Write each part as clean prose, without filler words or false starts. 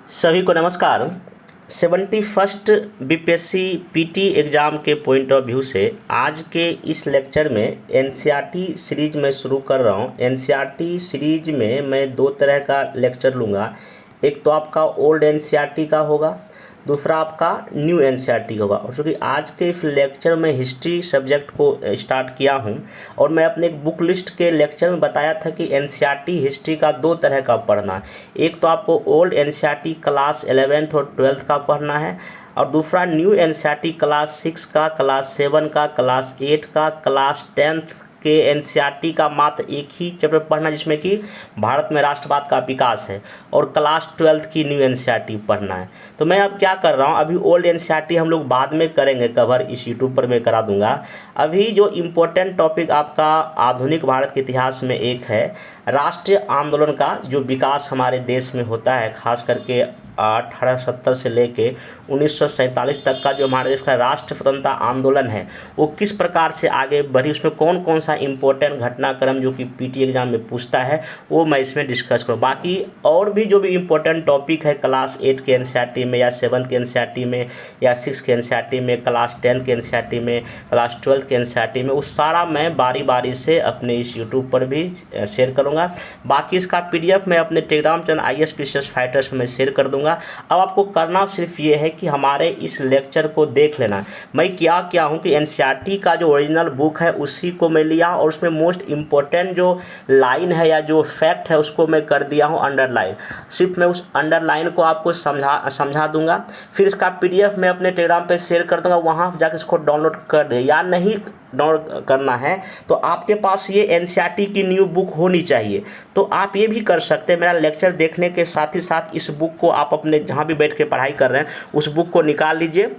सभी को नमस्कार। 71st बीपीएससी पीटी एग्ज़ाम के पॉइंट ऑफ व्यू से आज के इस लेक्चर में एनसीईआरटी सीरीज में शुरू कर रहा हूं। एनसीईआरटी सीरीज में मैं दो तरह का लेक्चर लूँगा। एक तो आपका ओल्ड एनसीईआरटी का होगा, दूसरा आपका न्यू एनसीईआरटी होगा। और चूँकि आज के इस लेक्चर में हिस्ट्री सब्जेक्ट को स्टार्ट किया हूं और मैं अपने एक बुक लिस्ट के लेक्चर में बताया था कि एनसीईआरटी हिस्ट्री का दो तरह का पढ़ना है। एक तो आपको ओल्ड एनसीईआरटी क्लास 11th और 12th का पढ़ना है, और दूसरा न्यू एनसीईआरटी क्लास 6 का, क्लास 7 का, क्लास 8 का, क्लास 10th के एनसीईआरटी का मात्र एक ही चैप्टर पढ़ना, जिसमें कि भारत में राष्ट्रवाद का विकास है, और क्लास 12th की न्यू एनसीईआरटी पढ़ना है। तो मैं अब क्या कर रहा हूँ, अभी ओल्ड एनसीईआरटी हम लोग बाद में करेंगे कवर, इस यूट्यूब पर मैं करा दूंगा। अभी जो इम्पोर्टेंट टॉपिक आपका आधुनिक भारत के इतिहास में एक है राष्ट्रीय आंदोलन का जो विकास हमारे देश में होता है, खास करके 1870 से लेके 1947 तक का जो हमारे देश का राष्ट्र स्वतंत्रता आंदोलन है वो किस प्रकार से आगे बढ़ी, उसमें कौन कौन सा इम्पोर्टेंट घटनाक्रम जो कि पीटी एग्जाम में पूछता है वो मैं इसमें डिस्कस करूँ। बाकी और भी जो भी इम्पोर्टेंट टॉपिक है क्लास 8 के एनसीईआरटी में, या 7 के एनसीईआरटी में, या 6 के एनसीईआरटी में, क्लास 10 के एनसीईआरटी में, क्लास 12 के एनसीईआरटी में, वो सारा मैं बारी बारी से अपने इस यूट्यूब पर भी शेयर करूँगा। बाकी इसका पीडीएफ मैं अपने टेलीग्राम चैनल ISPCS फाइटर्स में शेयर कर दूँगा। अब आपको करना सिर्फ ये है कि हमारे इस लेक्चर को देख लेना। मैं क्या क्या हूँ कि एनसीईआरटी का जो ओरिजिनल बुक है उसी को मैं लिया, और उसमें मोस्ट इम्पोर्टेंट जो लाइन है या जो फैक्ट है उसको मैं कर दिया हूँ अंडरलाइन। सिर्फ मैं उस अंडरलाइन को आपको समझा दूंगा। फिर इसका पीडीएफ मैं अपने टेलीग्राम पे शेयर कर दूंगा, वहाँ जाकर इसको डाउनलोड कर दे। या नहीं डाउनलोड करना है तो आपके पास ये एनसीईआरटी की न्यू बुक होनी चाहिए, तो आप ये भी कर सकते हैं। मेरा लेक्चर देखने के साथ ही साथ इस बुक को आप अपने जहाँ भी बैठ के पढ़ाई कर रहे हैं उस बुक को निकाल लीजिए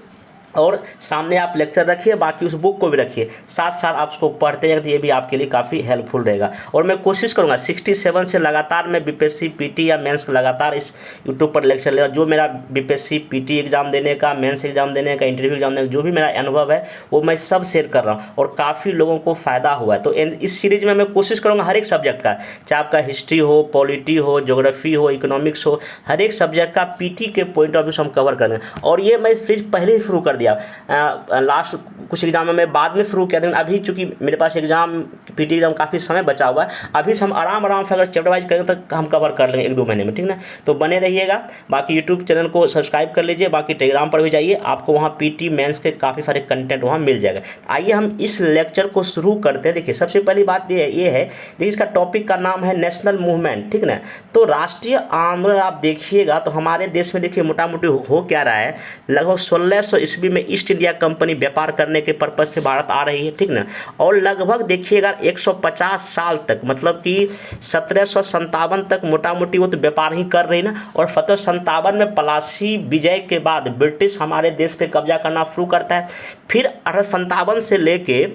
और सामने आप लेक्चर रखिए, बाकी उस बुक को भी रखिए, साथ साथ आप उसको पढ़ते जाएंगे तो ये भी आपके लिए काफ़ी हेल्पफुल रहेगा। और मैं कोशिश करूँगा 67 से लगातार मैं बीपीएससी पीटी या मेंस लगातार इस यूट्यूब पर लेक्चर लेगा। जो मेरा बीपीएससी पीटी एग्जाम देने का, मेंस एग्जाम देने का, इंटरव्यू एग्जाम देने का जो भी मेरा अनुभव है वो मैं सब शेयर कर रहा हूँ, और काफ़ी लोगों को फ़ायदा हुआ है। तो इस सीरीज में मैं कोशिश करूँगा हर एक सब्जेक्ट का, चाहे आपका हिस्ट्री हो, पॉलिटी हो, ज्योग्राफी हो, इकोनॉमिक्स हो, हर एक सब्जेक्ट का पीटी के पॉइंट ऑफ व्यू से हम कवर कर दें। और ये मैं सीरीज पहले ही शुरू कर दिया, लास्ट कुछ एग्जाम में मैं बाद में शुरू किया, लेकिन अभी चूंकि मेरे पास एग्जाम पीटी एग्जाम काफ़ी समय बचा हुआ है, अभी से हम आराम से अगर चैप्टर वाइज करेंगे तो हम कवर कर लेंगे 1-2 महीने में, ठीक ना। तो बने रहिएगा। बाकी यूट्यूब चैनल को सब्सक्राइब कर लीजिए, बाकी टेलीग्राम पर भी जाइए, आपको वहाँ पीटी मेंस के काफ़ी सारे कंटेंट वहाँ मिल जाएगा। आइए हम इस लेक्चर को शुरू करते हैं। देखिए सबसे पहली बात ये है, देखिए इसका टॉपिक का नाम है नेशनल मूवमेंट, ठीक ना। तो राष्ट्रीय आंदोलन आप देखिएगा तो हमारे देश में देखिए मोटा मोटी हो क्या रहा है, लगभग 1600 ईस्वी में ईस्ट इंडिया कंपनी व्यापार करने के पर्पज से भारत आ रही है, ठीक ना। और लगभग देखिएगा 150 साल तक, मतलब कि 1757 तक मोटा मोटी वो तो व्यापार ही कर रही ना। और 1757 में प्लासी विजय के बाद ब्रिटिश हमारे देश पे कब्जा करना शुरू करता है। फिर 1857 से लेके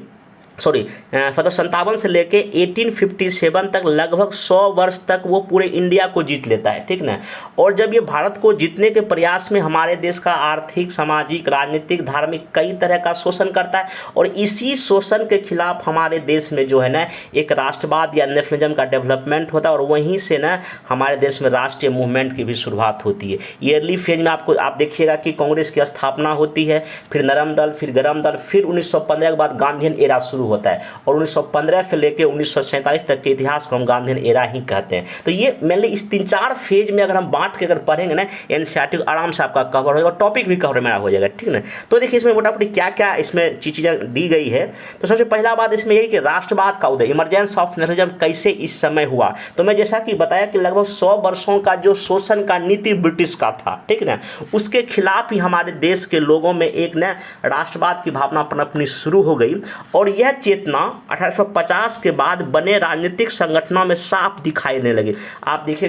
1757 से लेके 1857 तक लगभग 100 वर्ष तक वो पूरे इंडिया को जीत लेता है, ठीक ना। और जब ये भारत को जीतने के प्रयास में हमारे देश का आर्थिक, सामाजिक, राजनीतिक, धार्मिक कई तरह का शोषण करता है, और इसी शोषण के खिलाफ हमारे देश में जो है ना एक राष्ट्रवाद या नेशनलिज्म का डेवलपमेंट होता है, और वहीं से ना हमारे देश में राष्ट्रीय मूवमेंट की भी शुरुआत होती है। ईयरली फेज में आप देखिएगा कि कांग्रेस की स्थापना होती है, फिर नरम दल, फिर गरम दल, फिर 1915 के बाद गांधीयन एरा शुरू होता है, और 1915 से लेकर 1947 तक के इतिहास को हम गांधीयन एरा ही कहते हैं। तो ये मेनली इस 3-4 फेज में अगर हम बांट के अगर पढ़ेंगे ना एनसीईआरटी को, आराम से आपका कवर होगा और टॉपिक भी कवर मेरा हो जाएगा, ठीक ना। तो देखिए इसमें मोटामोटी क्या क्या इसमें चीज़ें दी गई है। तो सबसे पहला बात इसमें यही कि राष्ट्रवाद का उदय, इमरजेंस ऑफ नेशनलिज्म कैसे इस समय हुआ। तो मैं जैसा कि बताया कि लगभग 100 वर्षों का जो शोषण का नीति ब्रिटिश का था, ठीक ना, उसके खिलाफ ही हमारे देश के लोगों में एक ना राष्ट्रवाद की भावना पनपनी शुरू हो गई। और यह चेतना 1850 के बाद बने राजनीतिक संगठनों में साफ दिखाई देने लगी। आप देखिए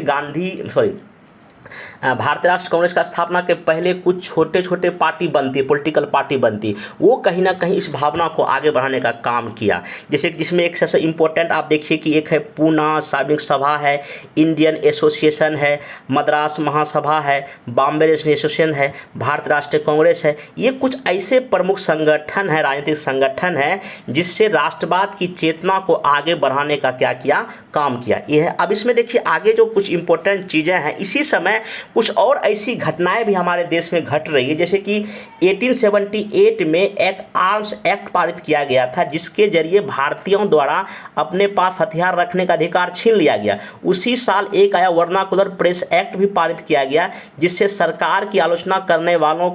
भारतीय राष्ट्रीय कांग्रेस का स्थापना के पहले कुछ छोटे छोटे पार्टी बनती, पॉलिटिकल पार्टी बनती, वो कहीं ना कहीं इस भावना को आगे बढ़ाने का काम किया। जैसे कि जिसमें एक सबसे इम्पोर्टेंट आप देखिए कि एक है पूना सार्वजनिक सभा है, इंडियन एसोसिएशन है, मद्रास महासभा है, बॉम्बे एसोसिएशन है, भारतीय राष्ट्रीय कांग्रेस है। ये कुछ ऐसे प्रमुख संगठन है, राजनीतिक संगठन है, जिससे राष्ट्रवाद की चेतना को आगे बढ़ाने का क्या किया, काम किया। ये है। अब इसमें देखिए आगे जो कुछ इंपॉर्टेंट चीज़ें हैं, इसी समय समय कुछ और ऐसी घटनाएं भी हमारे देश में घट रही है, जैसे कि 1878 में एक आर्म्स एक्ट पारित किया गया था, जिसके जरिए भारतीयों द्वारा अपने पास हथियार रखने का अधिकार छीन लिया गया। उसी साल एक आया वर्नाकुलर प्रेस एक्ट भी पारित किया गया, जिससे सरकार की आलोचना करने वालों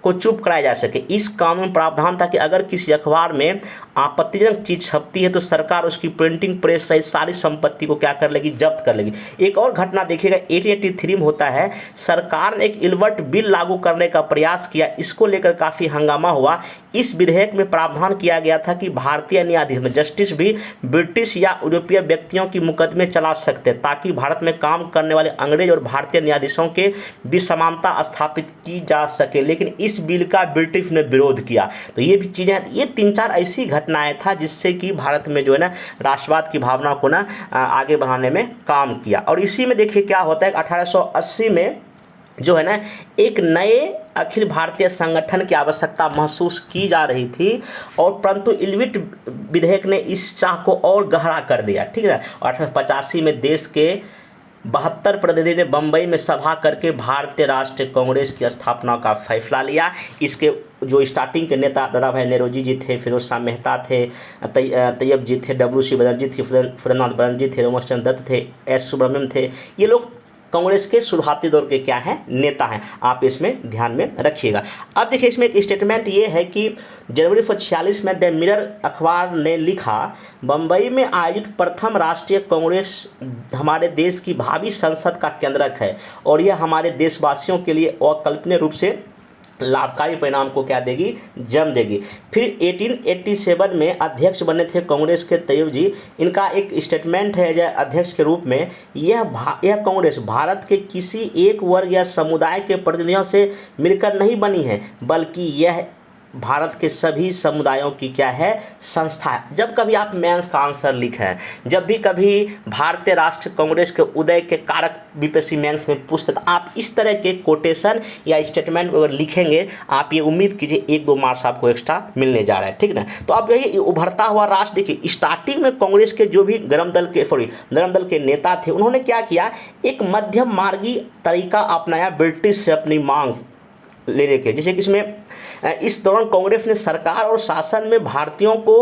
को चुप कराया जा सके। इस कानून प्रावधान था कि अगर किसी अखबार में आपत्तिजनक चीज छपती है तो सरकार उसकी प्रिंटिंग प्रेस सहित सारी संपत्ति को क्या कर लेगी, जब्त कर लेगी। एक और घटना देखिएगा 1883 में होता है, सरकार ने एक इलवर्ट बिल लागू करने का प्रयास किया, इसको लेकर काफी हंगामा हुआ। इस विधेयक में प्रावधान किया गया था कि भारतीय न्यायाधीश में जस्टिस भी ब्रिटिश या यूरोपीय व्यक्तियों की मुकदमे चला सकते हैं, ताकि भारत में काम करने वाले अंग्रेज और भारतीय न्यायाधीशों के बीच समानता स्थापित की जा सके। लेकिन इस बिल का ब्रिटिश ने विरोध किया। तो ये भी चीजें, ये 3-4 ऐसी घटनाएं था जिससे कि भारत में जो है ना राष्ट्रवाद की भावना को ना आगे बढ़ाने में काम किया। और इसी में देखिए क्या होता है, 1880 में जो है ना एक नए अखिल भारतीय संगठन की आवश्यकता महसूस की जा रही थी, और परंतु इलविट विधेयक ने इस चाह को और गहरा कर दिया। ठीक है, 1885 में देश के 72 प्रतिनिधि ने बम्बई में सभा करके भारतीय राष्ट्रीय कांग्रेस की स्थापना का फैसला लिया। इसके जो स्टार्टिंग के नेता दादा भाई नेरोजी जी थे, फिरोज शाह मेहता थे, तैयब जी थे, W.C. बनर्जी थी, फुरनाथ बनर्जी थे, रोमचंद्र दत्त थे, S. सुब्रमण्यम थे। ये लोग कांग्रेस के शुरुआती दौर के क्या हैं, नेता हैं। आप इसमें ध्यान में रखिएगा। अब देखिए इसमें एक स्टेटमेंट ये है कि जनवरी 46 में द मिरर अखबार ने लिखा, बम्बई में आयोजित प्रथम राष्ट्रीय कांग्रेस हमारे देश की भावी संसद का केंद्रक है, और यह हमारे देशवासियों के लिए अकल्पनीय रूप से लाभकारी परिणाम को क्या देगी, जन्म देगी। फिर 1887 में अध्यक्ष बने थे कांग्रेस के तैयब जी। इनका एक स्टेटमेंट है अध्यक्ष के रूप में, यह कांग्रेस भारत के किसी एक वर्ग या समुदाय के प्रतिनिधियों से मिलकर नहीं बनी है, बल्कि यह भारत के सभी समुदायों की क्या है, संस्था है। जब कभी आप मेंस का आंसर लिखें, जब भी कभी भारतीय राष्ट्रीय कांग्रेस के उदय के कारक बीपीएससी मेंस में पूछते, तो आप इस तरह के कोटेशन या स्टेटमेंट अगर लिखेंगे, आप ये उम्मीद कीजिए 1-2 मार्क्स आपको एक्स्ट्रा मिलने जा रहा है। ठीक ना, तो अब यही उभरता हुआ राष्ट्र देखिए, स्टार्टिंग में कांग्रेस के जो भी नरम दल के नेता थे, उन्होंने क्या किया, एक मध्यम मार्गी तरीका अपनाया ब्रिटिश से अपनी मांग लेने के। जैसे कि इसमें इस दौरान कांग्रेस ने सरकार और शासन में भारतीयों को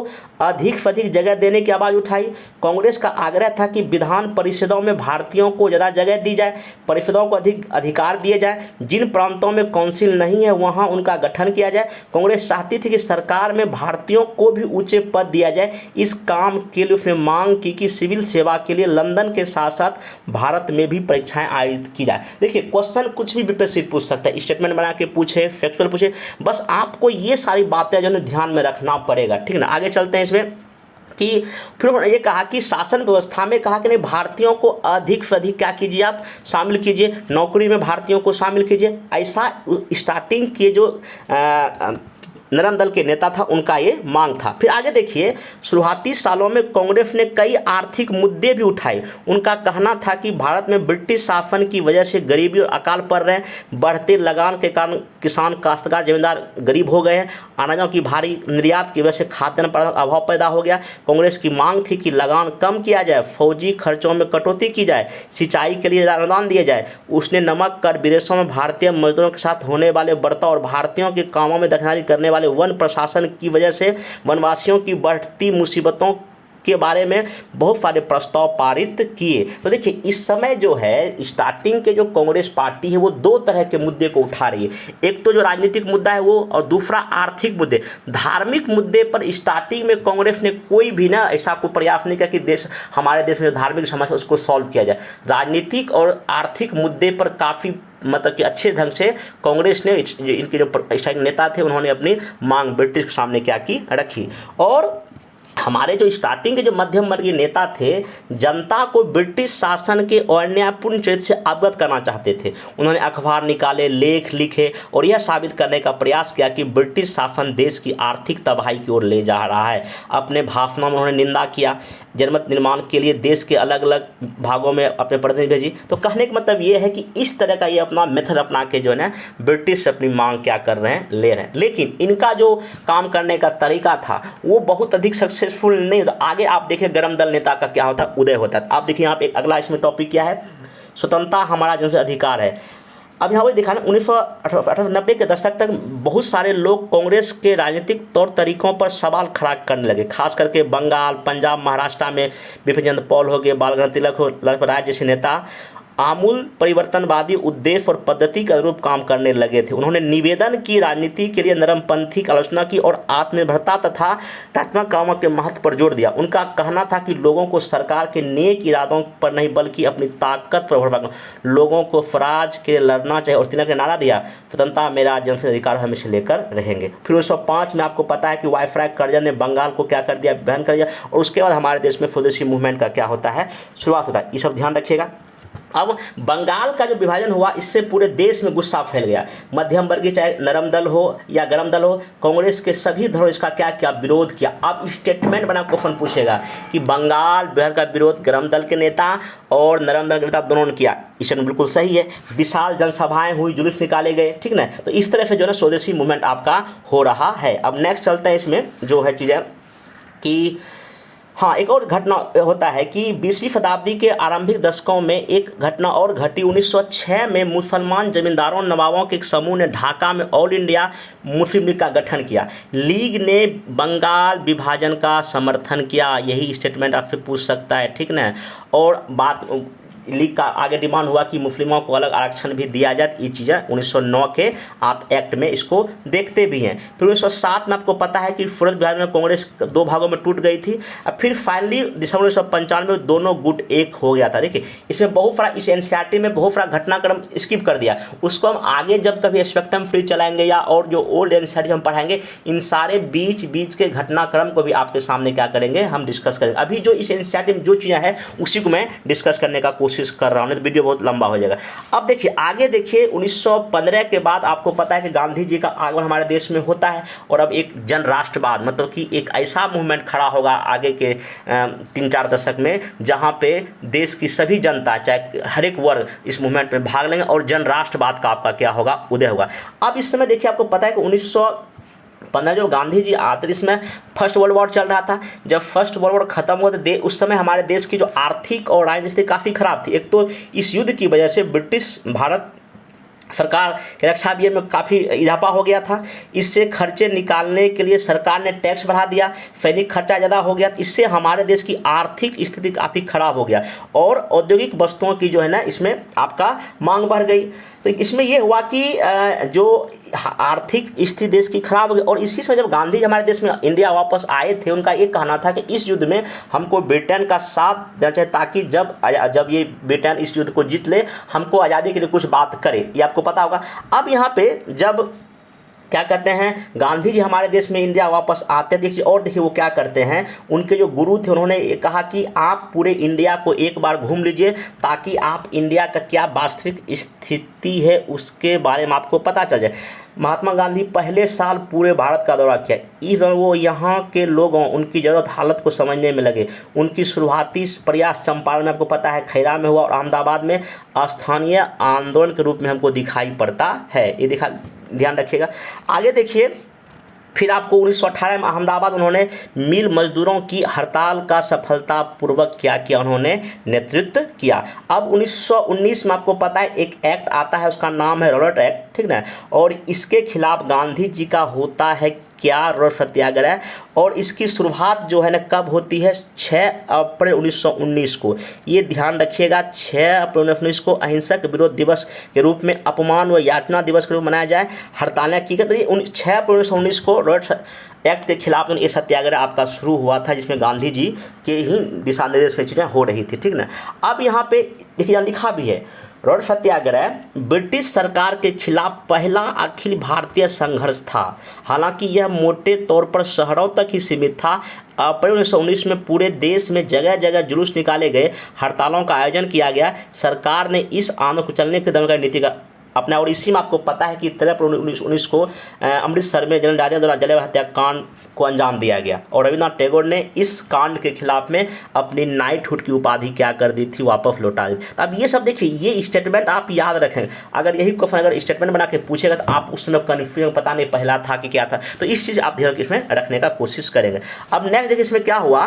अधिक से अधिक जगह देने की आवाज़ उठाई। कांग्रेस का आग्रह था कि विधान परिषदों में भारतीयों को ज़्यादा जगह दी जाए, परिषदों को अधिक अधिकार दिए जाए, जिन प्रांतों में काउंसिल नहीं है वहां उनका गठन किया जाए। कांग्रेस चाहती थी कि सरकार में भारतीयों को भी ऊंचे पद दिया जाए। इस काम के लिए उसने मांग की कि सिविल सेवा के लिए लंदन के साथ साथ भारत में भी परीक्षाएं आयोजित की जाए। देखिए क्वेश्चन कुछ भी विपरीत से पूछ सकता है, स्टेटमेंट बना के पूछे, फैक्चुअल पूछे, बस आपको ये सारी बातें जो है ध्यान में रखना पड़ेगा। ठीक ना, आगे चलते हैं इसमें कि फिर उन्होंने ये कहा कि शासन व्यवस्था में कहा कि नहीं, भारतीयों को अधिक से अधिक क्या कीजिए, आप शामिल कीजिए, नौकरी में भारतीयों को शामिल कीजिए। ऐसा स्टार्टिंग के जो नरम दल के नेता था उनका ये मांग था। फिर आगे देखिए, शुरुआती सालों में कांग्रेस ने कई आर्थिक मुद्दे भी उठाए। उनका कहना था कि भारत में ब्रिटिश शासन की वजह से गरीबी और अकाल पड़ रहे हैं, बढ़ते लगान के कारण किसान, काश्तकार, जमींदार गरीब हो गए हैं, अनाजों की भारी निर्यात की वजह से खाद्यान्न का अभाव पैदा हो गया। कांग्रेस की मांग थी कि लगान कम किया जाए, फौजी खर्चों में कटौती की जाए, सिंचाई के लिए अनुदान दिया जाए। उसने नमक कर, विदेशों में भारतीय मजदूरों के साथ होने वाले बर्ताव और भारतीयों के कामों में दखलंदाजी करने वाले वन प्रशासन की वजह से वनवासियों की बढ़ती मुसीबतों के बारे में बहुत सारे प्रस्ताव पारित किए। तो देखिए इस समय जो है स्टार्टिंग के जो कांग्रेस पार्टी है वो 2 तरह के मुद्दे को उठा रही है। एक तो जो राजनीतिक मुद्दा है वो, और दूसरा आर्थिक मुद्दे। धार्मिक मुद्दे पर स्टार्टिंग में कांग्रेस ने कोई भी ना ऐसा कोई प्रयास नहीं किया कि हमारे देश में जो धार्मिक समस्या उसको सॉल्व किया जाए। राजनीतिक और आर्थिक मुद्दे पर काफ़ी मतलब कि अच्छे ढंग से कांग्रेस ने, इनके जो नेता थे उन्होंने अपनी मांग ब्रिटिश के सामने क्या की, रखी। और हमारे जो स्टार्टिंग के जो मध्यम वर्गीय नेता थे, जनता को ब्रिटिश शासन के अन्यायपूर्ण चरित्र से अवगत करना चाहते थे। उन्होंने अखबार निकाले, लेख लिखे और यह साबित करने का प्रयास किया कि ब्रिटिश शासन देश की आर्थिक तबाही की ओर ले जा रहा है। अपने भाषणों में उन्होंने निंदा किया, जनमत निर्माण के लिए देश के अलग अलग भागों में अपने प्रतिनिधि भेजी। तो कहने का मतलब ये है कि इस तरह का ये अपना मेथड अपना के जो है ना ब्रिटिश से अपनी मांग क्या कर रहे हैं, ले रहे हैं। लेकिन इनका जो काम करने का तरीका था वो बहुत अधिक सक्सेसफुल नहीं होता। आगे आप देखिए गरम दल नेता का क्या होता है, उदय होता है। आप देखिए यहाँ पे एक अगला इसमें टॉपिक क्या है स्वतंत्रता हमारा जन्मसिद्ध अधिकार है। अब यहाँ वही दिखा ना 1990 के दशक तक बहुत सारे लोग कांग्रेस के राजनीतिक तौर तरीकों पर सवाल खड़ा करने लगे, खास करके बंगाल, पंजाब, महाराष्ट्र में बिपिन चंद्र पॉल हो गए, बाल गंगाधर तिलक हो, लाजपत राय जैसे नेता आमूल परिवर्तनवादी उद्देश्य और पद्धति के अनुरूप काम करने लगे थे। उन्होंने निवेदन की राजनीति के लिए नरमपंथी की आलोचना की और आत्मनिर्भरता तथा रचनात्मक कामों के महत्व पर जोर दिया। उनका कहना था कि लोगों को सरकार के नेक इरादों पर नहीं बल्कि अपनी ताकत पर भरोसा करना, लोगों को स्वराज के लिए लड़ना चाहिए और तिलक ने नारा दिया, स्वतंत्रता मेरा जन्मसिद्ध अधिकार हमेशा लेकर रहेंगे। फिर 1905 में आपको पता है कि वायसराय कर्जन ने बंगाल को क्या कर दिया, बैन कर दिया, और उसके बाद हमारे देश में स्वदेशी मूवमेंट का क्या होता है, शुरुआत होता है। ये सब ध्यान रखिएगा। अब बंगाल का जो विभाजन हुआ, इससे पूरे देश में गुस्सा फैल गया। मध्यम वर्गीय चाहे नरम दल हो या गरम दल हो, कांग्रेस के सभी दलों इसका क्या किया, विरोध किया। अब स्टेटमेंट बना क्वेश्चन पूछेगा कि बंगाल बिहार का विरोध गरम दल के नेता और नरम दल के नेता दोनों ने किया। इसमें बिल्कुल सही है। विशाल जनसभाएं हुई, जुलूस निकाले गए, ठीक ना। तो इस तरह से जो है स्वदेशी मूवमेंट आपका हो रहा है। अब नेक्स्ट चलते हैं, इसमें जो है चीज़ें कि हाँ, एक और घटना होता है कि 20वीं शताब्दी के आरंभिक दशकों में एक घटना और घटी। 1906 में मुसलमान जमींदारों नवाबों के एक समूह ने ढाका में ऑल इंडिया मुस्लिम लीग का गठन किया। लीग ने बंगाल विभाजन का समर्थन किया। यही स्टेटमेंट आपसे पूछ सकता है, ठीक ना। और बात लीग का आगे डिमांड हुआ कि मुस्लिमों को अलग आरक्षण भी दिया जाए। ये चीज़ें 1909 के आप एक्ट में इसको देखते भी हैं। फिर 1907 में आपको पता है कि सूरत बिहार में कांग्रेस 2 भागों में टूट गई थी। अब फिर फाइनली दिसंबर 1995 में दोनों गुट एक हो गया था। देखिए, इसमें बहुत सारा, इस एनसीईआरटी में बहुत सारा घटनाक्रम स्किप कर दिया। उसको हम आगे जब कभी स्पेक्ट्रम फ्री चलाएंगे या और जो ओल्ड एनसीईआरटी हम पढ़ाएंगे, इन सारे बीच के घटनाक्रम को भी आपके सामने क्या करेंगे, हम डिस्कस करेंगे। अभी जो इस एनसीईआरटी में जो चीज़ें हैं उसी को मैं डिस्कस करने का कोशिश कर रहा हूं, नहीं तो वीडियो बहुत लंबा हो जाएगा। अब देखिए आगे, देखिए 1915 के बाद आपको पता है कि गांधी जी का आगमन हमारे देश में होता है और अब एक जन राष्ट्रवाद, मतलब कि एक ऐसा मूवमेंट खड़ा होगा आगे के 3-4 दशक में, जहां पे देश की सभी जनता, चाहे हर एक वर्ग इस मूवमेंट में भाग लेंगे और जन राष्ट्रवाद का आपका क्या होगा, उदय होगा। अब इस समय देखिए आपको पता है कि 1915 जो गांधी जी आते, इसमें फर्स्ट वर्ल्ड वॉर चल रहा था। जब फर्स्ट वर्ल्ड वॉर खत्म हुआ तो उस समय हमारे देश की जो आर्थिक और राजनीतिक स्थिति काफ़ी खराब थी। एक तो इस युद्ध की वजह से ब्रिटिश भारत सरकार के रक्षा व्यय में काफ़ी इजाफा हो गया था। इससे खर्चे निकालने के लिए सरकार ने टैक्स बढ़ा दिया, सैनिक खर्चा ज़्यादा हो गया। इससे हमारे देश की आर्थिक स्थिति काफ़ी खराब हो गया और औद्योगिक वस्तुओं की जो है ना, इसमें आपका मांग बढ़ गई। तो इसमें यह हुआ कि जो आर्थिक स्थिति देश की खराब हो गई। और इसी समय जब गांधी जी हमारे देश में इंडिया वापस आए थे, उनका ये कहना था कि इस युद्ध में हमको ब्रिटेन का साथ देना चाहिए, ताकि जब ये ब्रिटेन इस युद्ध को जीत ले, हमको आज़ादी के लिए कुछ बात करे। ये आपको पता होगा। अब यहाँ पे जब क्या करते हैं, गांधी जी हमारे देश में इंडिया वापस आते हैं, देखिए, और देखिए वो क्या करते हैं। उनके जो गुरु थे, उन्होंने ये कहा कि आप पूरे इंडिया को एक बार घूम लीजिए, ताकि आप इंडिया का क्या वास्तविक स्थिति है उसके बारे में आपको पता चल जाए। महात्मा गांधी पहले साल पूरे भारत का दौरा किया। इस दौरान वो यहाँ के लोगों, उनकी ज़रूरत हालत को समझने में लगे। उनकी शुरुआती प्रयास चंपारण में आपको पता है, खैरा में हुआ और अहमदाबाद में स्थानीय आंदोलन के रूप में हमको दिखाई पड़ता है। ये ध्यान रखिएगा। आगे देखिए, फिर आपको 1918 में अहमदाबाद उन्होंने मिल मजदूरों की हड़ताल का सफलतापूर्वक क्या किया, उन्होंने नेतृत्व किया। अब 1919 में आपको पता है एक एक्ट आता है, उसका नाम है रॉलेट एक्ट, ठीक ना। और इसके खिलाफ गांधी जी का होता है क्या, रॉलेट सत्याग्रह। और इसकी शुरुआत जो है ना कब होती है, 6 अप्रैल 1919 को। ये ध्यान रखिएगा, 6 अप्रैल 1919 को अहिंसक विरोध दिवस के रूप में, अपमान व यातना दिवस के रूप में मनाया जाए। हड़तालें की गई। 6 अप्रैल 1919 को रॉलेट एक्ट के खिलाफ ये सत्याग्रह आपका शुरू हुआ था, जिसमें गांधी जी के ही दिशा निर्देश में चीज़ें हो रही थी, ठीक ना। अब यहाँ पे देखिए लिखा भी है, रॉलेट सत्याग्रह ब्रिटिश सरकार के खिलाफ पहला अखिल भारतीय संघर्ष था। हालांकि यह मोटे तौर पर शहरों तक ही सीमित था। अप्रैल 1919 में पूरे देश में जगह जगह जुलूस निकाले गए, हड़तालों का आयोजन किया गया। सरकार ने इस आंदोलन को चलने के दमन नीति का अपना। और इसी में आपको पता है कि 13 अप्रैल 1919 को अमृतसर में जनरल डायर द्वारा जलियांवाला हत्याकांड को अंजाम दिया गया और रविन्द्रनाथ टैगोर ने इस कांड के खिलाफ में अपनी नाइटहुड की उपाधि क्या कर दी थी, वापस लौटा दी। तो अब ये सब देखिए, ये स्टेटमेंट आप याद रखें। अगर यही क्वेश्चन अगर स्टेटमेंट बना के पूछेगा तो आप उस समय कन्फ्यूजन, पता नहीं पहला था कि क्या था, तो इस चीज़ आप ध्यान इसमें रखने का कोशिश करेंगे। अब नेक्स्ट देखिए इसमें क्या हुआ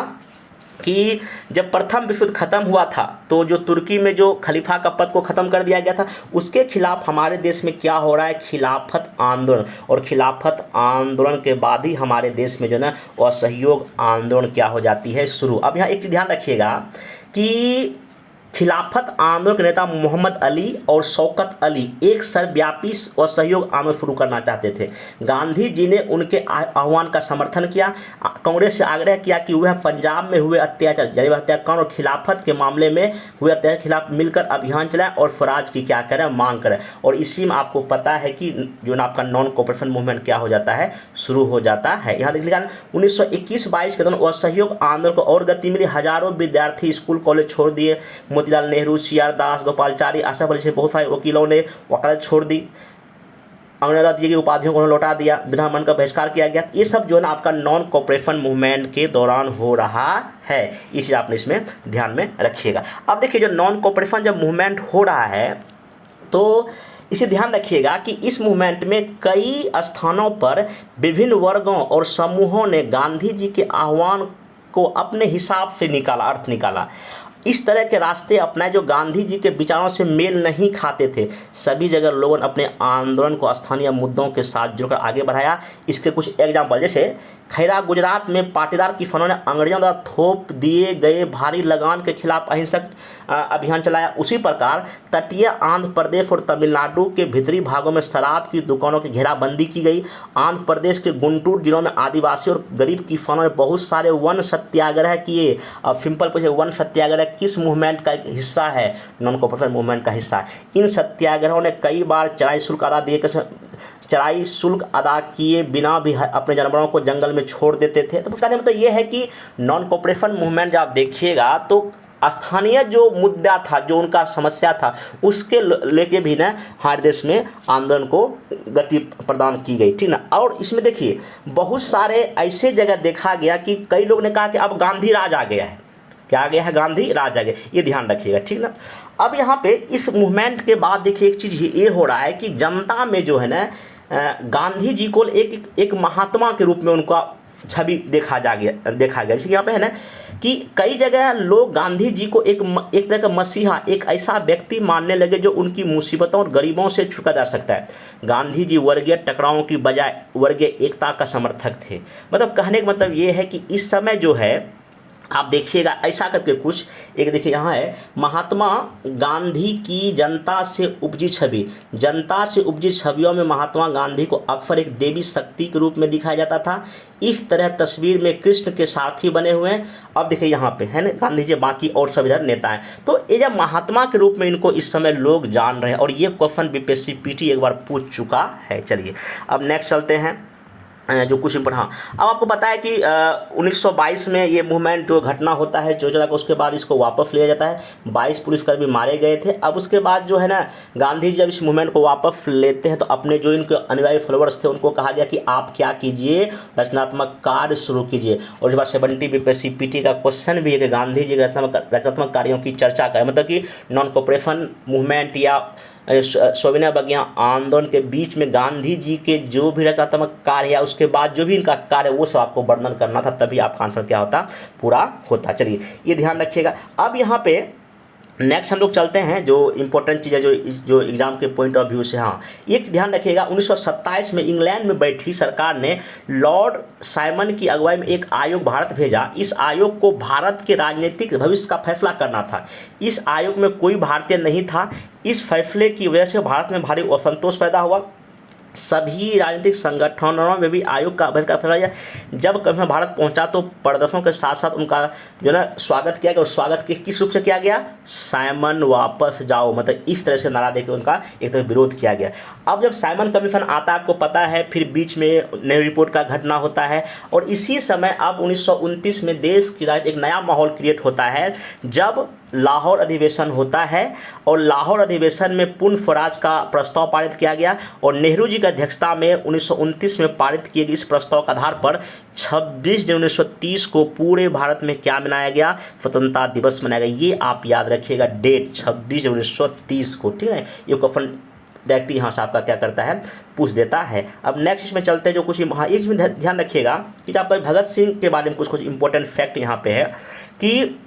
कि जब प्रथम विश्व युद्ध खत्म हुआ था तो जो तुर्की में जो खलीफा का पद को ख़त्म कर दिया गया था, उसके खिलाफ हमारे देश में क्या हो रहा है, खिलाफत आंदोलन। और खिलाफत आंदोलन के बाद ही हमारे देश में जो ना असहयोग आंदोलन क्या हो जाती है, शुरू। अब यहाँ एक चीज़ ध्यान रखिएगा कि खिलाफत आंदोलन के नेता मोहम्मद अली और शौकत अली एक सर्वव्यापी असहयोग आंदोलन शुरू करना चाहते थे। गांधी जी ने उनके आह्वान का समर्थन किया, कांग्रेस से आग्रह किया कि वह पंजाब में हुए अत्याचार, जलीब हत्याकांड और खिलाफत के मामले में हुए अत्याचार के खिलाफ मिलकर अभियान चलाएं और स्वराज की क्या करें, मांग करें। और इसी में आपको पता है कि जो ना आपका नॉन कोऑपरेशन मूवमेंट क्या हो जाता है, शुरू हो जाता है। यहाँ देखिएगा 1921-22 के दौरान असहयोग आंदोलन को और गति मिली। हजारों विद्यार्थी स्कूल कॉलेज छोड़ दिए। मोतीलाल नेहरू, सीआर दास, गोपालचारी, आशा अली से बहुत सारे वकीलों ने वकालत छोड़ दी। अंग्रेजा जी की उपाधियों को लौटा दिया। विधानमंडल का बहिष्कार किया गया। ये सब जो है ना आपका नॉन कोऑपरेशन मूवमेंट के दौरान हो रहा है। ये चीज़ आपने इसमें ध्यान में रखिएगा। अब देखिए जो नॉन कोऑपरेशन जब मूवमेंट हो रहा है तो इसे ध्यान रखिएगा कि इस मूवमेंट में कई स्थानों पर विभिन्न वर्गों और समूहों ने गांधी जी के आह्वान को अपने हिसाब से निकाला, अर्थ निकाला। इस तरह के रास्ते अपनाए जो गांधी जी के विचारों से मेल नहीं खाते थे। सभी जगह लोगों ने अपने आंदोलन को स्थानीय मुद्दों के साथ जुड़कर आगे बढ़ाया। इसके कुछ एग्जाम्पल, जैसे खैरा गुजरात में पाटीदार किसानों ने अंग्रेजों द्वारा थोप दिए गए भारी लगान के खिलाफ अहिंसक अभियान चलाया। उसी प्रकार तटीय आंध्र प्रदेश और तमिलनाडु के भीतरी भागों में शराब की दुकानों की घेराबंदी की गई। आंध्र प्रदेश के गुंटूर जिलों में आदिवासी और गरीब किसानों ने बहुत सारे वन सत्याग्रह किए। अब सिंपल पूछे, वन सत्याग्रह किस मूवमेंट का हिस्सा है? नॉन कोऑपरेशन मूवमेंट का हिस्सा है। इन सत्याग्रहों ने कई बार चराई शुल्क अदा किए बिना भी अपने जानवरों को जंगल में छोड़ देते थे। तो कहने मतलब ये है कि नॉन कोऑपरेशन मूवमेंट जब आप देखिएगा तो स्थानीय जो मुद्दा था, जो उनका समस्या था, उसके लेके भी ना हमारे देश में आंदोलन को गति प्रदान की गई, ठीक ना। और इसमें देखिए बहुत सारे ऐसे जगह देखा गया कि कई लोग ने कहा कि अब गांधी राज आ गया है। क्या आ गया है? गांधी राज आ गया। ये ध्यान रखिएगा, ठीक ना। अब यहाँ पे इस मूवमेंट के बाद देखिए एक चीज़ ये हो रहा है कि जनता में जो है ना गांधी जी को एक महात्मा के रूप में उनका छवि देखा गया। जैसे यहाँ पे है ना कि कई जगह लोग गांधी जी को एक तरह का मसीहा, एक ऐसा व्यक्ति मानने लगे जो उनकी मुसीबतों और गरीबों से छुटकारा जा सकता है। गांधी जी वर्गीय टकरावों की बजाय वर्गीय एकता का समर्थक थे। मतलब कहने का मतलब ये है कि इस समय जो है आप देखिएगा ऐसा करके कुछ एक देखिए यहाँ है, महात्मा गांधी की जनता से उपजी छवि। जनता से उपजी छवियों में महात्मा गांधी को अक्सर एक देवी शक्ति के रूप में दिखाया जाता था। इस तरह तस्वीर में कृष्ण के सारथी बने हुए हैं। अब देखिए यहाँ पे है ना गांधी जी, बाकी और सब इधर नेता हैं। तो ये जब महात्मा के रूप में इनको इस समय लोग जान रहे हैं और ये क्वेश्चन बीपीएससी पीटी एक बार पूछ चुका है। चलिए अब नेक्स्ट चलते हैं जो कुछ इम्पोर्टेंट। हाँ, अब आपको पता है कि 1922 में ये मूवमेंट जो घटना होता है जो को, उसके बाद इसको वापस लिया जाता है। 22 पुलिसकर्मी मारे गए थे। अब उसके बाद जो है ना गांधी जी जब इस मूवमेंट को वापस लेते हैं तो अपने जो इनके अनुयायी फॉलोअर्स थे उनको कहा गया कि आप क्या कीजिए, रचनात्मक कार्य शुरू कीजिए। और इस बार 70 बीपीएससी पीटी का क्वेश्चन भी है कि गांधी जी रचनात्मक कार्यों की चर्चा करें। मतलब कि नॉन कोऑपरेशन मूवमेंट या सविनय अवज्ञा आंदोलन के बीच में गांधी जी के जो भी रचनात्मक कार्य है उसके बाद जो भी इनका कार्य वो सब आपको वर्णन करना था, तभी आपका आंसर क्या होता, पूरा होता। चलिए ये ध्यान रखिएगा। अब यहाँ पे नेक्स्ट हम लोग चलते हैं जो इंपॉर्टेंट चीज़ है जो एग्जाम के पॉइंट ऑफ व्यू से। हाँ, एक ध्यान रखिएगा 1927 में इंग्लैंड में बैठी सरकार ने लॉर्ड साइमन की अगुवाई में एक आयोग भारत भेजा। इस आयोग को भारत के राजनीतिक भविष्य का फैसला करना था। इस आयोग में कोई भारतीय नहीं था। इस फैसले की वजह से भारत में भारी असंतोष पैदा हुआ। सभी राजनीतिक संगठनों में भी आयोग का बहिष्कार फैलाया। जब कभी भारत पहुंचा तो प्रदर्शनों के साथ साथ उनका जो है स्वागत किया गया। और स्वागत किस रूप से किया गया? साइमन वापस जाओ, मतलब इस तरह से नारा देकर उनका एक तरह विरोध किया गया। अब जब साइमन कमीशन आता है आपको पता है, फिर बीच में नेहरू रिपोर्ट का घटना होता है और इसी समय अब 1929 में देश की राजनीति एक नया माहौल क्रिएट होता है जब लाहौर अधिवेशन होता है। और लाहौर अधिवेशन में पूर्ण स्वराज का प्रस्ताव पारित किया गया और नेहरू जी की अध्यक्षता में 1929 में पारित किए गए इस प्रस्ताव के आधार पर 26 जनवरी 1930 को पूरे भारत में क्या मनाया गया? स्वतंत्रता दिवस मनाया गया। ये आप याद रखिएगा डेट, 26 जनवरी 1930 को, ठीक है। ये क्वेश्चन डायरेक्टली यहाँ से आपका क्या करता है, पूछ देता है। अब नेक्स्ट इसमें चलते हैं, जो कुछ हाँ इसमें ध्यान रखिएगा कि आपका भगत सिंह के बारे में कुछ इंपॉर्टेंट फैक्ट यहाँ पे है कि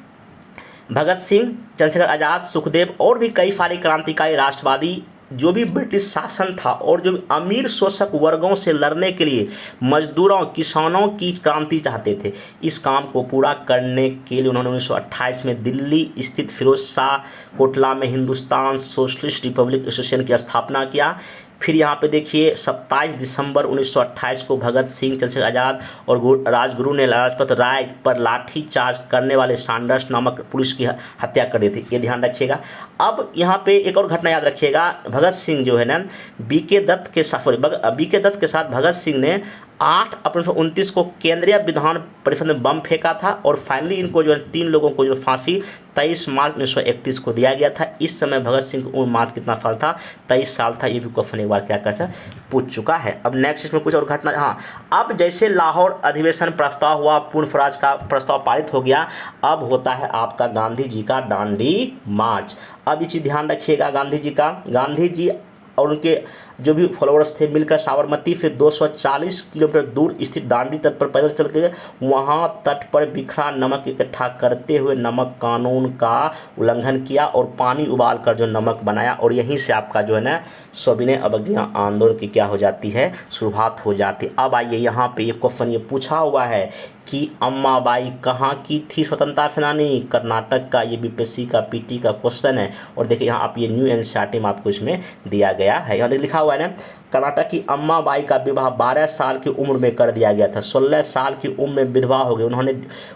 भगत सिंह, चंद्रशेखर आज़ाद, सुखदेव और भी कई सारे क्रांतिकारी राष्ट्रवादी जो भी ब्रिटिश शासन था और जो अमीर शोषक वर्गों से लड़ने के लिए मजदूरों, किसानों की क्रांति चाहते थे, इस काम को पूरा करने के लिए उन्होंने 1928 में दिल्ली स्थित फिरोज शाह कोटला में हिंदुस्तान सोशलिस्ट रिपब्लिक एसोसिएशन की स्थापना किया। फिर यहाँ पे देखिए 27 दिसंबर 1928 को भगत सिंह, चंद्रशेखर आज़ाद और राजगुरु ने लाजपत राय पर लाठी चार्ज करने वाले सैंडर्स नामक पुलिस की हत्या कर दी थी, ये ध्यान रखिएगा। अब यहाँ पे एक और घटना याद रखिएगा, भगत सिंह जो है ना बीके दत्त के साथ भगत सिंह ने 8 अप्रैल 1929 को केंद्रीय विधान परिषद में बम फेंका था और फाइनली इनको जो है 3 लोगों को जो फांसी 23 मार्च 1931 को दिया गया था। इस समय भगत सिंह की उम्र मात्र कितना साल था, 23 साल था। ये भी क्वेश्चन एक बार क्या करता पूछ चुका है। अब नेक्स्ट इसमें कुछ और घटना, हाँ अब जैसे लाहौर अधिवेशन प्रस्ताव हुआ, पूर्ण स्वराज का प्रस्ताव पारित हो गया, अब होता है आपका गांधी जी का दांडी मार्च। अब ये चीज़ ध्यान रखिएगा, गांधी जी और उनके जो भी फॉलोअर्स थे मिलकर साबरमती से 240 किलोमीटर दूर स्थित दांडी तट पर पैदल चल गए। वहाँ तट पर बिखरा नमक इकट्ठा करते हुए नमक कानून का उल्लंघन किया और पानी उबाल कर जो नमक बनाया, और यहीं से आपका जो है ना सविनय अवज्ञा आंदोलन की क्या हो जाती है, शुरुआत हो जाती है। अब आइए यहाँ पे ये क्वेश्चन ये पूछा हुआ है कि अम्माबाई कहाँ की थी स्वतंत्रता सेनानी, कर्नाटक का। ये बीपीएससी का पीटी का क्वेश्चन है। और देखिए यहाँ आप ये न्यू एनसीईआरटी में आपको इसमें दिया गया है, यहाँ लिखा हुआ है ना, कर्नाटक की अम्माबाई का विवाह 12 साल की उम्र में कर दिया गया था। 16 साल की उम्र में विधवा हो गई। उन्होंने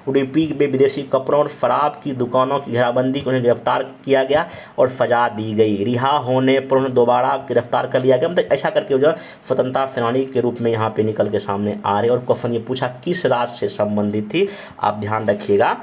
उडुपी में विदेशी कपड़ों और शराब की दुकानों की घेराबंदी को उन्हें गिरफ्तार किया गया और सजा दी गई। रिहा होने पर उन्हें दोबारा गिरफ्तार कर लिया गया। मतलब ऐसा करके जो स्वतंत्रता सेनानी के रूप में यहाँ पे निकल के सामने आ रहे। और क्वेश्चन ये पूछा किस राज्य से संबंधित थी, आप ध्यान रखिएगा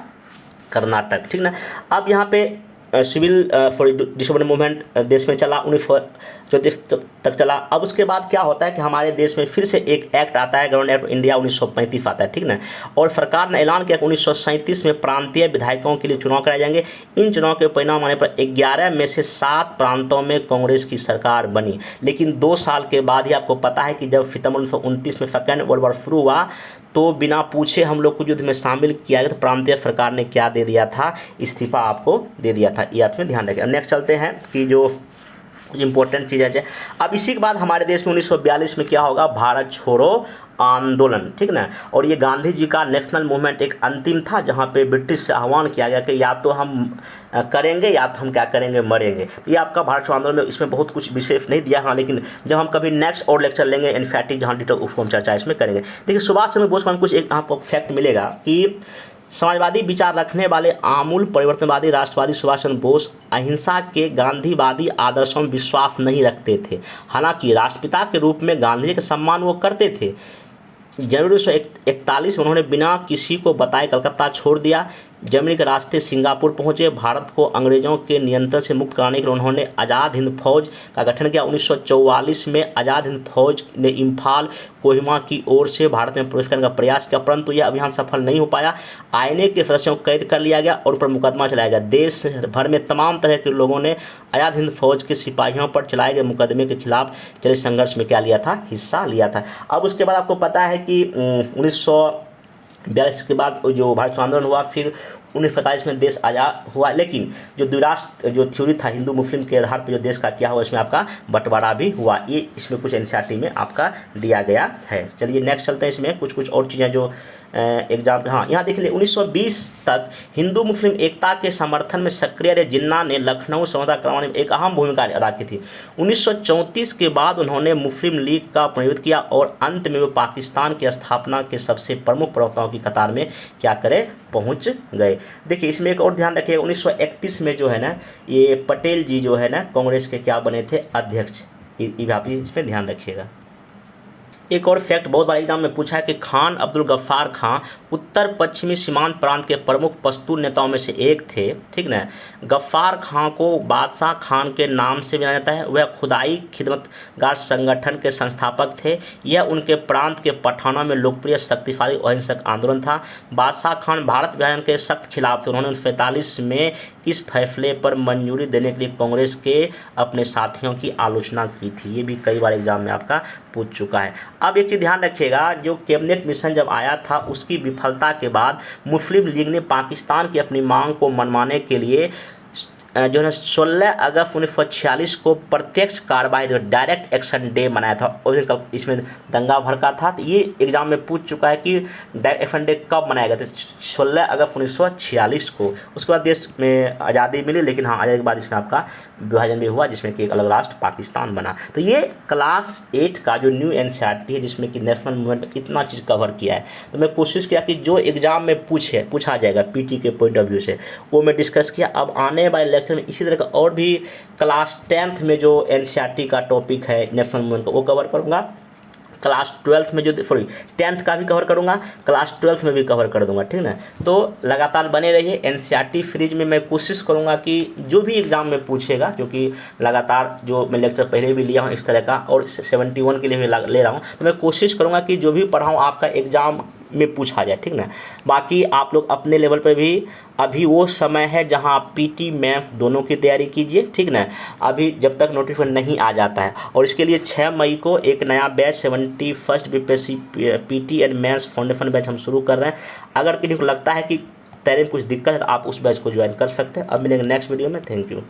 कर्नाटक, ठीक ना। अब यहाँ पे सिविल फॉर डिसोबीडियंट मूवमेंट देश में चला 1934 तक चला। अब उसके बाद क्या होता है कि हमारे देश में फिर से एक एक्ट आता है, गवर्नमेंट एक्ट ऑफ इंडिया 1935 आता है, ठीक ना। और सरकार ने ऐलान किया कि 1937 में प्रांतीय विधायकों के लिए चुनाव कराए जाएंगे। इन चुनाव के परिणाम आने पर 11 में से 7 प्रांतों में कांग्रेस की सरकार बनी। लेकिन 2 साल के बाद ही आपको पता है कि जब सितंबर 1929 में सेकेंड वर्ल्ड वॉर शुरू हुआ तो बिना पूछे हम लोग को युद्ध में शामिल किया गया। तो प्रांतीय सरकार ने क्या दे दिया था, इस्तीफा आपको दे दिया था। ये आपने ध्यान रखें। नेक्स्ट चलते हैं कि जो इंपॉर्टेंट चीज़ है। अब इसी के बाद हमारे देश में 1942 में क्या होगा, भारत छोड़ो आंदोलन, ठीक ना। और ये गांधी जी का नेशनल मूवमेंट एक अंतिम था, जहाँ पे ब्रिटिश से आह्वान किया गया कि या तो हम करेंगे या तो हम क्या करेंगे, मरेंगे। ये आपका भारत छोड़ो आंदोलन में इसमें बहुत कुछ विशेष नहीं दिया, हाँ, लेकिन जब हम कभी नेक्स्ट और लेक्चर लेंगे एनसीईआरटी जहाँ डिटेल उसको हम चर्चा इसमें करेंगे। देखिए सुभाष चंद्र बोस का कुछ एक आपको फैक्ट मिलेगा कि समाजवादी विचार रखने वाले आमूल परिवर्तनवादी राष्ट्रवादी सुभाष चंद्र बोस अहिंसा के गांधीवादी आदर्शों में विश्वास नहीं रखते थे। हालांकि राष्ट्रपिता के रूप में गांधी जी का सम्मान वो करते थे। जनवरी 1941 में उन्होंने बिना किसी को बताए कलकत्ता छोड़ दिया। जर्मनी के रास्ते सिंगापुर पहुंचे। भारत को अंग्रेजों के नियंत्रण से मुक्त कराने के लिए उन्होंने आज़ाद हिंद फौज का गठन किया। 1944 में आज़ाद हिंद फौज ने इम्फाल कोहिमा की ओर से भारत में प्रवेश करने का प्रयास किया, परंतु यह अभियान सफल नहीं हो पाया। आईएनए के सदस्यों को कैद कर लिया गया और उन पर मुकदमा चलाया गया। देश भर में तमाम तरह के लोगों ने आज़ाद हिंद फौज के सिपाहियों पर चलाए गए मुकदमे के खिलाफ चले संघर्ष में क्या लिया था, हिस्सा लिया था। अब उसके बाद आपको पता है कि 1942 के बाद जो भारत छोड़ो आंदोलन हुआ, फिर 1947 में देश आज़ाद हुआ। लेकिन जो द्विराष्ट्र जो थ्योरी था हिंदू मुस्लिम के आधार पर जो देश का क्या हुआ, इसमें आपका बंटवारा भी हुआ। ये इसमें कुछ एनसीईआरटी में आपका दिया गया है। चलिए नेक्स्ट चलते हैं। इसमें कुछ और चीज़ें जो एग्जाम, हाँ यहाँ देख लीजिए 1920 तक हिंदू मुस्लिम एकता के समर्थन में सक्रिय रहे। जिन्ना ने लखनऊ समझौता करवाने में एक अहम भूमिका अदा की थी। 1934 के बाद उन्होंने मुस्लिम लीग का प्रतिनिधित्व किया और अंत में वो पाकिस्तान की स्थापना के सबसे प्रमुख प्रवक्ताओं की कतार में क्या करे, पहुंच गए। देखिए इसमें एक और ध्यान रखिएगा, 1931 में जो है ना ये पटेल जी जो है ना कांग्रेस के क्या बने थे, अध्यक्ष। ये आप इसमें ध्यान रखिएगा। एक और फैक्ट बहुत बड़ा एग्जाम में पूछा है कि खान अब्दुल गफ्फार खां उत्तर पश्चिमी सीमांत प्रांत के प्रमुख पश्तून नेताओं में से एक थे, ठीक ना। गफ्फार खां को बादशाह खान के नाम से जाना जाता है। वह खुदाई खिदमतगार संगठन के संस्थापक थे। यह उनके प्रांत के पठानों में लोकप्रिय शक्तिशाली अहिंसक आंदोलन था। बादशाह खान भारत विभाजन के सख्त खिलाफ थे। उन्होंने 1945 में इस फैसले पर मंजूरी देने के लिए कांग्रेस के अपने साथियों की आलोचना की थी। ये भी कई बार एग्जाम में आपका पूछ चुका है। अब एक चीज़ ध्यान रखिएगा, जो कैबिनेट मिशन जब आया था उसकी विफलता के बाद मुस्लिम लीग ने पाकिस्तान की अपनी मांग को मनवाने के लिए जो है 16 अगस्त 1946 को प्रत्यक्ष कार्रवाई डायरेक्ट एक्शन डे मनाया था। उस दिन इसमें दंगा भड़का था। तो ये एग्जाम में पूछ चुका है कि डायरेक्ट एक्शन डे कब मनाया गया था, 16 अगस्त 1946 को। उसके बाद देश में आज़ादी मिली, लेकिन हाँ आज़ादी के बाद इसमें आपका विभाजन भी हुआ, जिसमें कि एक अलग राष्ट्र पाकिस्तान बना। तो ये क्लास 8 का जो न्यू एनसीईआरटी है, जिसमें कि नेशनल मूवमेंट में इतना चीज़ कवर किया है, तो मैं कोशिश किया कि जो एग्जाम में पूछा जाएगा पीटी के पॉइंट ऑफ व्यू से, वो मैं डिस्कस किया। अब आने वाले लेक्चर में इसी तरह का और भी क्लास 10th में जो एनसीईआरटी का टॉपिक है नेशनल मूवमेंट का, वो कवर करूँगा। क्लास 12th में जो 10th का भी कवर करूँगा, क्लास 12th में भी कवर कर दूंगा, ठीक ना। तो लगातार बने रहिए। एनसीईआरटी सीरीज में मैं कोशिश करूँगा कि जो भी एग्जाम में पूछेगा, क्योंकि लगातार जो मैं लेक्चर पहले भी लिया हूँ इस तरह का, और 71 के लिए भी ले रहा हूँ, तो मैं कोशिश करूँगा कि जो भी पढ़ाऊँ आपका एग्जाम में पूछा जाए, ठीक ना। बाकी आप लोग अपने लेवल पर भी, अभी वो समय है जहां आप पीटी मैथ्स दोनों की तैयारी कीजिए, ठीक ना। अभी जब तक नोटिफिकेशन नहीं आ जाता है, और इसके लिए 6 मई को एक नया batch 71st BPSC PT and maths foundation batch हम शुरू कर रहे हैं। अगर किसी को लगता है कि तैयारी में कुछ दिक्कत है तो आप उस बैच को ज्वाइन कर सकते हैं। अब मिलेंगे नेक्स्ट वीडियो में। Thank you.